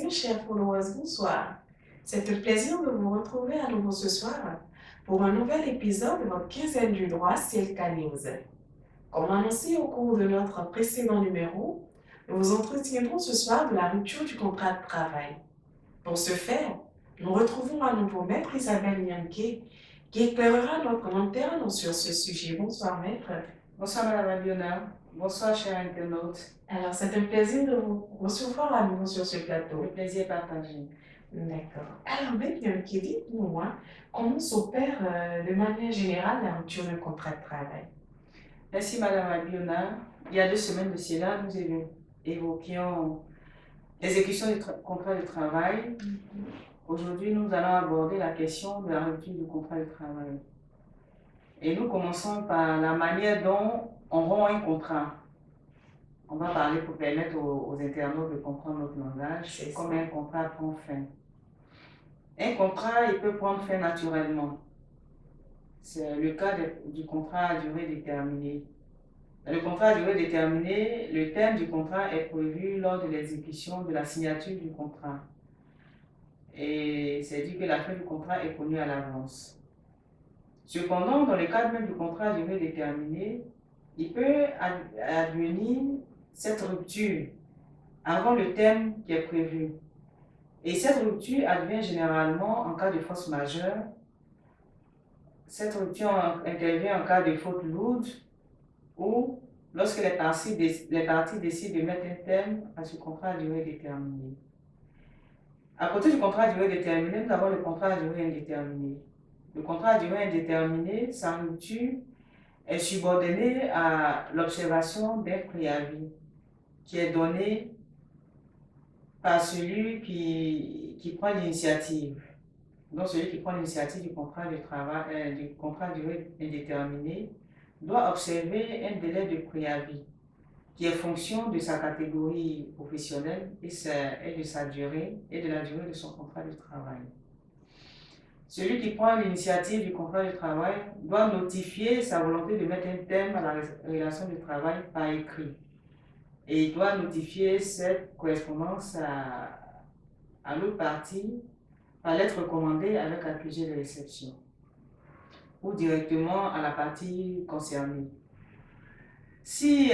mes chers followers, bonsoir. C'est un plaisir de vous retrouver à nouveau ce soir pour un nouvel épisode de votre quinzaine du droit CLK News. Comme annoncé au cours de notre précédent numéro, nous vous entretiendrons ce soir de la rupture du contrat de travail. Pour ce faire, nous retrouvons à nouveau Maître Isabelle Nianke qui éclairera notre lanterne sur ce sujet. Bonsoir Maître. Bonsoir Madame Abiona. Bonsoir chers internautes. Alors c'est un plaisir de vous recevoir à nouveau sur ce plateau. Le plaisir est partagé. D'accord. Alors, Maître qui dites-moi, comment s'opère de manière générale la rupture d'un contrat de travail? Merci Madame Abiona. Il y a 2 semaines de cela, nous évoquions l'exécution du contrat de travail. Aujourd'hui, nous allons aborder la question de la rupture du contrat de travail. Et nous commençons par la manière dont on rompt un contrat. On va parler pour permettre aux internautes de comprendre notre langage, comment un contrat prend fin. Un contrat, il peut prendre fin naturellement. C'est le cas du contrat à durée déterminée. Dans le contrat à durée déterminée, le terme du contrat est prévu lors de l'exécution de la signature du contrat. Et c'est dit que la fin du contrat est connue à l'avance. Cependant, dans le cadre même du contrat à durée déterminée, il peut advenir cette rupture avant le terme qui est prévu. Et cette rupture advient généralement en cas de force majeure. Cette rupture intervient en cas de faute lourde ou lorsque les parties décident de mettre un terme à ce contrat à durée déterminée. À côté du contrat à durée déterminée, nous avons le contrat à durée indéterminée. Le contrat à durée indéterminée, sa rupture est subordonnée à l'observation d'un préavis qui est donné par celui qui prend l'initiative. Donc, celui qui prend l'initiative du contrat de travail, du contrat à durée indéterminée, doit observer un délai de préavis qui est fonction de sa catégorie professionnelle et de sa durée et de la durée de son contrat de travail. Celui qui prend l'initiative du contrat de travail doit notifier sa volonté de mettre un terme à la relation de travail par écrit. Et il doit notifier cette correspondance à l'autre partie par lettre recommandée avec accusé de réception ou directement à la partie concernée. Si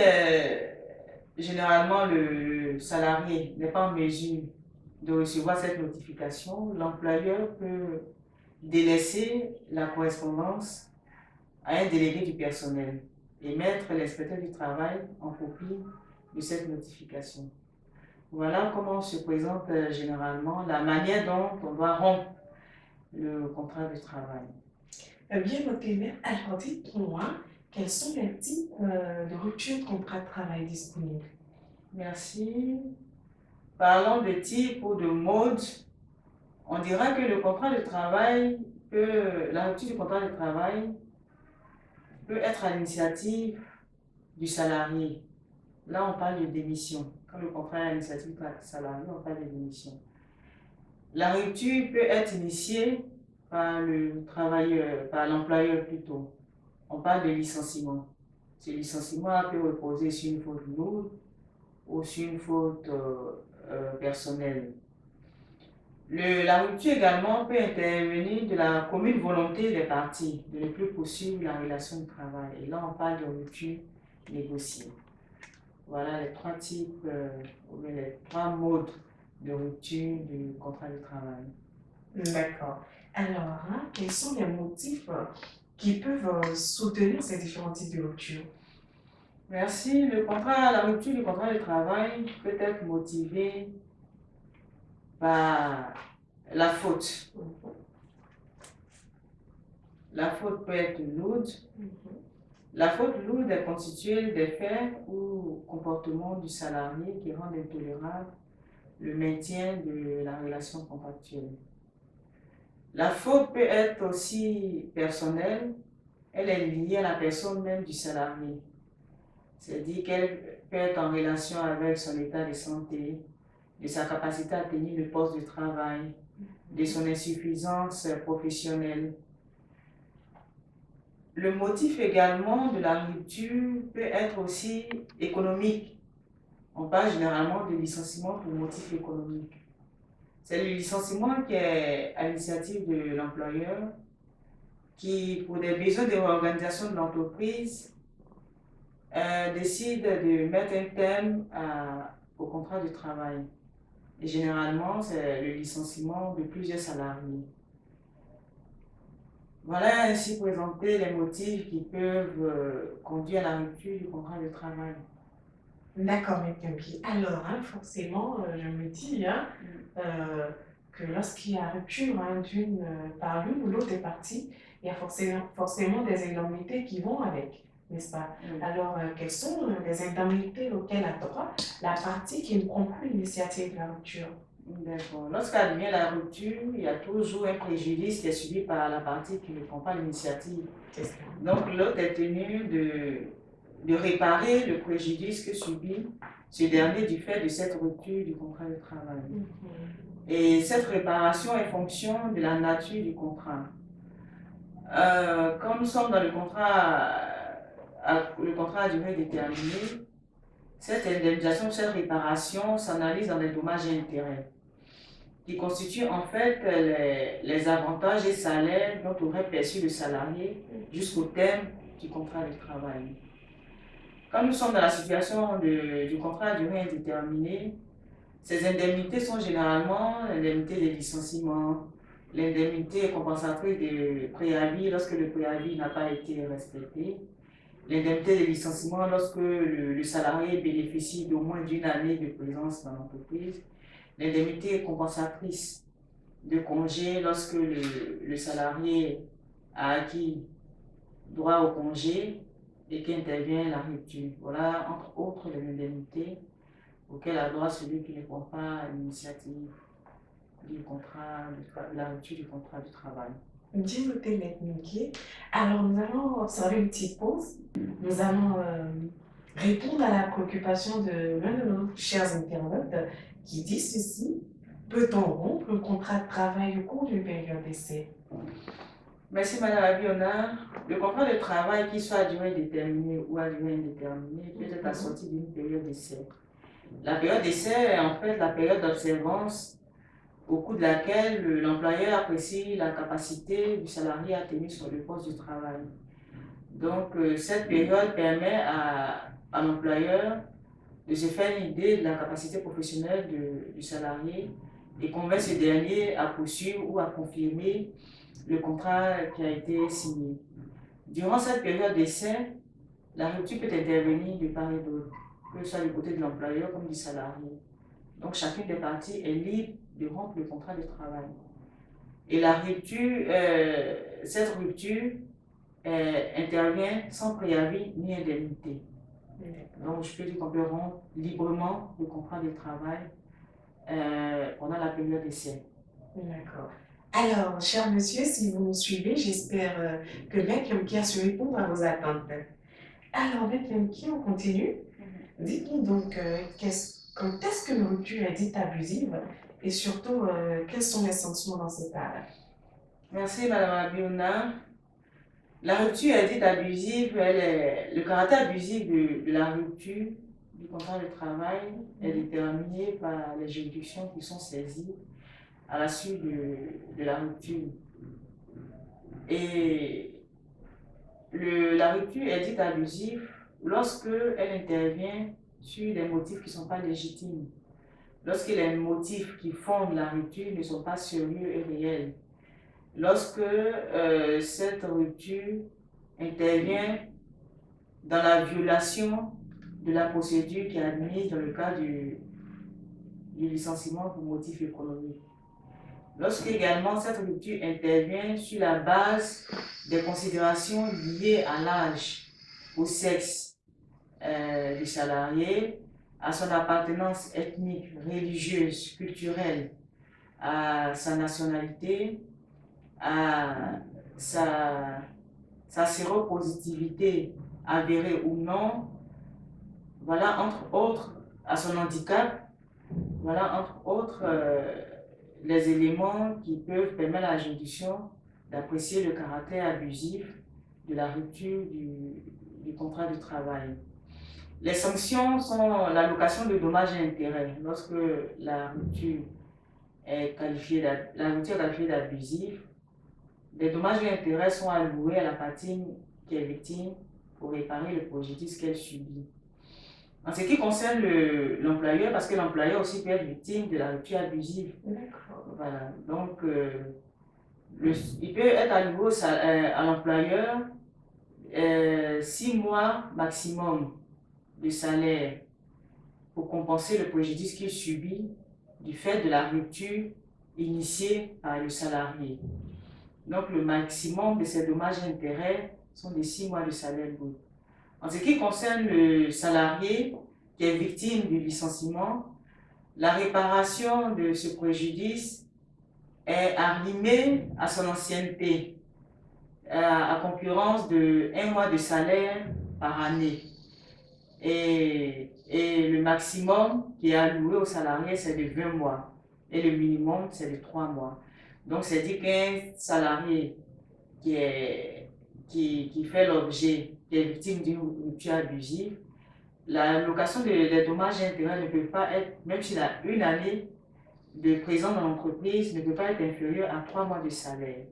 généralement le salarié n'est pas en mesure de recevoir cette notification, l'employeur peut délaisser la correspondance à un délégué du personnel et mettre l'inspecteur du travail en copie de cette notification. Voilà comment se présente généralement la manière dont on doit rompre le contrat de travail. Bien noté, Maître. Alors, dites-moi, quels sont les types de rupture de contrat de travail disponibles? Merci. Parlons de type ou de mode. On dira que le contrat de travail la rupture du contrat de travail peut être à l'initiative du salarié. Là, on parle de démission. Quand le contrat est à l'initiative du salarié, on parle de démission. La rupture peut être initiée par le travailleur, par l'employeur plutôt. On parle de licenciement. Ce licenciement peut reposer sur une faute lourde ou sur une faute personnelle. La rupture également peut intervenir de la commune volonté des parties de ne plus poursuivre la relation de travail. Et là, on parle de rupture négociée. Voilà les 3 types, ou les 3 modes de rupture du contrat de travail. D'accord. Alors, quels sont les motifs qui peuvent soutenir ces différents types de rupture? Merci. La rupture du contrat de travail peut être motivée par la faute. La faute peut être lourde. La faute lourde est constituée des faits ou comportements du salarié qui rendent intolérable le maintien de la relation contractuelle. La faute peut être aussi personnelle. Elle est liée à la personne même du salarié. C'est-à-dire qu'elle peut être en relation avec son état de santé, de sa capacité à tenir le poste de travail, de son insuffisance professionnelle. Le motif également de la rupture peut être aussi économique. On parle généralement de licenciement pour motif économique. C'est le licenciement qui est à l'initiative de l'employeur qui, pour des besoins de réorganisation de l'entreprise, décide de mettre un terme au contrat de travail. Et généralement, c'est le licenciement de plusieurs salariés. Voilà ainsi présenté les motifs qui peuvent conduire à la rupture du contrat de travail. D'accord, mais Camille. Alors, hein, forcément, je me dis hein, que lorsqu'il y a rupture hein, par l'une ou l'autre des parties, il y a forcément des indemnités qui vont avec, n'est-ce pas? Alors, quelles sont les indemnités auxquelles a droit la partie qui ne prend pas l'initiative de la rupture? D'accord. Lorsqu'advient la rupture, il y a toujours un préjudice qui est subi par la partie qui ne prend pas l'initiative. C'est ça. Donc, l'autre est tenu de réparer le préjudice que subit ce dernier du fait de cette rupture du contrat de travail. Et cette réparation est fonction de la nature du contrat. Quand nous sommes dans le contrat à durée déterminée, cette indemnisation, cette réparation s'analyse dans les dommages et intérêts, qui constituent en fait les avantages et salaires dont aurait perçu le salarié jusqu'au terme du contrat de travail. Quand nous sommes dans la situation du contrat à durée indéterminée, ces indemnités sont généralement l'indemnité de licenciement, l'indemnité compensatrice de préavis lorsque le préavis n'a pas été respecté, l'indemnité de licenciement lorsque le salarié bénéficie d'au moins d'une année de présence dans l'entreprise, l'indemnité compensatrice de congé lorsque le salarié a acquis droit au congé et qu'intervient la rupture. Voilà, entre autres, les indemnités auxquelles a droit celui qui ne prend pas l'initiative du contrat, de la rupture du contrat de travail. Bien noté, Maître Minky. Alors, nous allons observer une petite pause. Nous allons répondre à la préoccupation de l'un de nos chers internautes qui dit ceci. Peut-on rompre un contrat de travail au cours d'une période d'essai? Merci Madame Abiona. Le contrat de travail, qu'il soit à durée déterminée ou à durée indéterminée, peut être assorti d'une période d'essai. La période d'essai est en fait la période d'observance au cours de laquelle l'employeur apprécie la capacité du salarié à tenir sur le poste du travail. Donc, cette période permet à l'employeur de se faire une idée de la capacité professionnelle du salarié et convainc ce dernier à poursuivre ou à confirmer le contrat qui a été signé. Durant cette période d'essai, la rupture peut intervenir de part et d'autre, que ce soit du côté de l'employeur comme du salarié. Donc, chacune des parties est libre de rompre le contrat de travail. Et la rupture, cette rupture intervient sans préavis ni indemnité. Donc, je peux dire qu'on peut rompre librement le contrat de travail pendant la période d'essai. D'accord. Alors, cher monsieur, si vous nous suivez, j'espère que Maître Yamki a su répondre à vos attentes. Alors, Maître Yamki, on continue. Dites-nous donc, quand est-ce qu'une rupture est dite abusive et surtout, quelles sont les sanctions dans ces cas-là? Merci, Madame Abiona. La rupture est dite abusive, le caractère abusif de la rupture du contrat de travail est déterminé par les juridictions qui sont saisies à la suite de la rupture. Et la rupture est dite abusive lorsque elle intervient sur des motifs qui ne sont pas légitimes, lorsque les motifs qui fondent la rupture ne sont pas sérieux et réels, lorsque cette rupture intervient dans la violation de la procédure qui est admise dans le cas du licenciement pour motif économique. Lorsque également cette rupture intervient sur la base des considérations liées à l'âge, au sexe du salarié, à son appartenance ethnique, religieuse, culturelle, à sa nationalité, à sa séropositivité avérée ou non, voilà, entre autres, à son handicap, voilà, entre autres, les éléments qui peuvent permettre à la juridiction d'apprécier le caractère abusif de la rupture du contrat de travail. Les sanctions sont l'allocation de dommages et intérêts lorsque la rupture est qualifiée la rupture est qualifiée d'abusive, des dommages et intérêts sont alloués à la partie qui est victime pour réparer le préjudice qu'elle subit. En ce qui concerne l'employeur, parce que l'employeur aussi peut être victime de la rupture abusive. Voilà. Donc, il peut être alloué à l'employeur 6 mois maximum de salaire pour compenser le préjudice qu'il subit du fait de la rupture initiée par le salarié. Donc, le maximum de ces dommages et intérêts sont de 6 mois de salaire brut. En ce qui concerne le salarié qui est victime du licenciement, la réparation de ce préjudice est arrimée à son ancienneté, à concurrence de 1 mois de salaire par année. Et le maximum qui est alloué au salarié, c'est de 20 mois. Et le minimum, c'est de 3 mois. Donc, c'est dit qu'un salarié qui fait l'objet, qui est victime d'une rupture abusive, l'allocation des dommages et intérêts ne peut pas être, même s'il a 1 année de présence dans l'entreprise, ne peut pas être inférieur à 3 mois de salaire.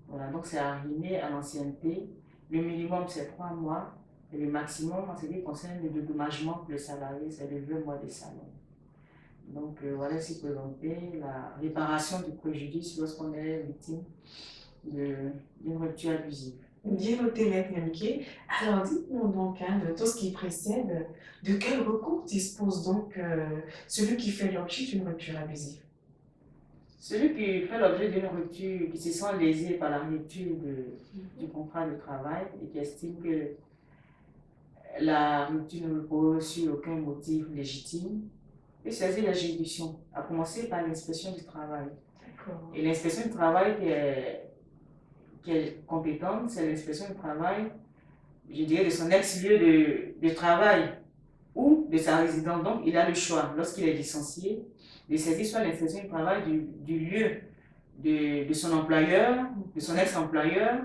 Voilà, donc c'est arrimé à l'ancienneté. Le minimum, c'est 3 mois. Et le maximum, en ce qui concerne le dédommagement pour le salarié, c'est de 20 mois de salaire. Donc, voilà ce qui présenté la réparation du préjudice lorsqu'on est victime d'une rupture abusive. Bien noté, Maître Nyamké. Alors, dites-nous donc, de tout ce qui précède, de quel recours dispose donc celui qui fait l'objet d'une rupture abusive? Celui qui fait l'objet d'une rupture, qui se sent lésé par la rupture du contrat de travail et qui estime que la rupture ne repose sur aucun motif légitime, peut saisir la juridiction, à commencer par l'inspection du travail. Et l'inspection du travail qui est compétente, c'est l'inspection du travail, je dirais, de son ex-lieu de travail ou de sa résidence. Donc, il a le choix, lorsqu'il est licencié, de saisir soit l'inspection du travail du lieu de son employeur, de son ex-employeur,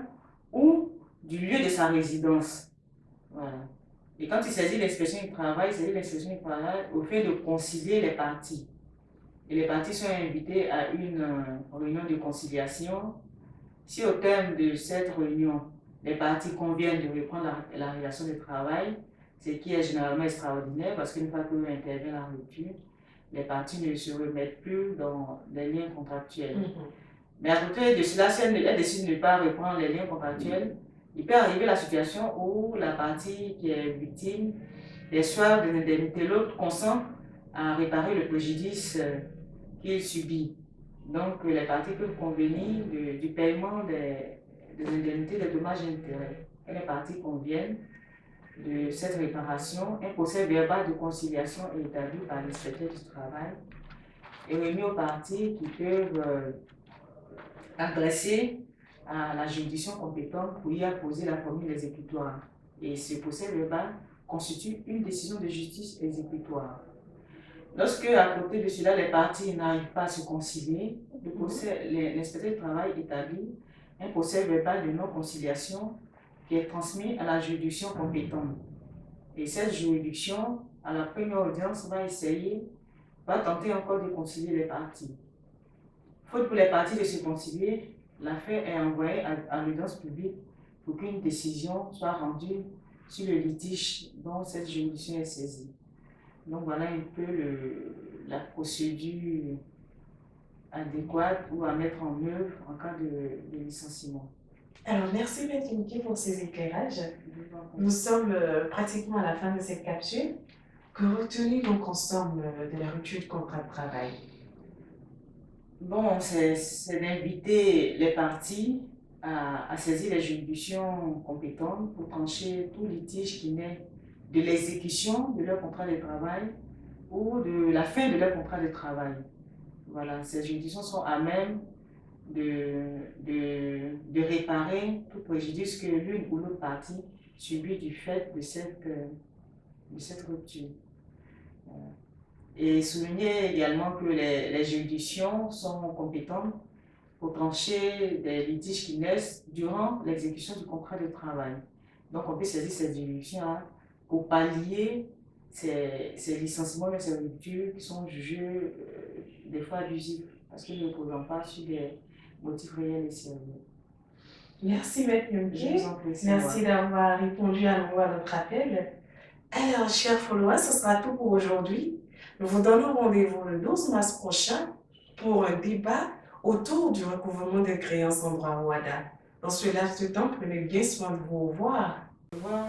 ou du lieu de sa résidence. Voilà. Et quand il saisit l'inspection du travail, il saisit l'inspection du travail au fait de concilier les parties. Et les parties sont invitées à une réunion de conciliation. Si au terme de cette réunion, les parties conviennent de reprendre la relation de travail, ce qui est généralement extraordinaire parce qu'une fois que intervient la rupture, les parties ne se remettent plus dans les liens contractuels. Mais à côté de cela, si elle décide de ne pas reprendre les liens contractuels, il peut arriver la situation où la partie qui est victime reçoit des indemnités, l'autre consent à réparer le préjudice qu'il subit. Donc, les parties peuvent convenir du paiement des indemnités de dommages et intérêts. Et les parties conviennent de cette réparation. Un procès verbal de conciliation est établi par l'inspecteur du travail et remis aux parties qui peuvent adresser à la juridiction compétente pour y apposer la formule exécutoire. Et ce procès verbal constitue une décision de justice exécutoire. Lorsque, à côté de cela, les parties n'arrivent pas à se concilier, l'inspecteur du travail établit un procès verbal de non-conciliation qui est transmis à la juridiction compétente. Et cette juridiction, à la première audience, va tenter encore de concilier les parties. Faute pour les parties de se concilier, l'affaire est envoyée à l'audience publique pour qu'une décision soit rendue sur le litige dont cette juridiction est saisie. Donc voilà un peu la procédure adéquate ou à mettre en œuvre en cas de licenciement. Alors, merci Maître Nyamké pour ces éclairages. Nous sommes pratiquement à la fin de cette capsule. Que retenez donc ensemble de la rupture du contrat de travail? Bon, c'est d'inviter les parties à saisir les juridictions compétentes pour trancher tout litige qui naît de l'exécution de leur contrat de travail ou de la fin de leur contrat de travail. Voilà, ces juridictions sont à même de réparer tout préjudice que l'une ou l'autre partie subit du fait de cette rupture. Voilà. Et souligner également que les juridictions sont compétentes pour trancher des litiges qui naissent durant l'exécution du contrat de travail. Donc on peut saisir ces juridictions pour pallier ces licenciements et ces ruptures qui sont jugés des fois abusifs. parce que nous ne posons pas sur des motifs réels et sérieux. Merci, Maître Je Nyonké. vous en prie, Merci d'avoir répondu à nouveau à notre appel. Alors, chers followers, ce sera tout pour aujourd'hui. Nous vous donnons rendez-vous le 12 mars prochain pour un débat autour du recouvrement des créances en droit WADA. Dans ce laps de temps, prenez bien soin de vous. Au revoir. Au revoir.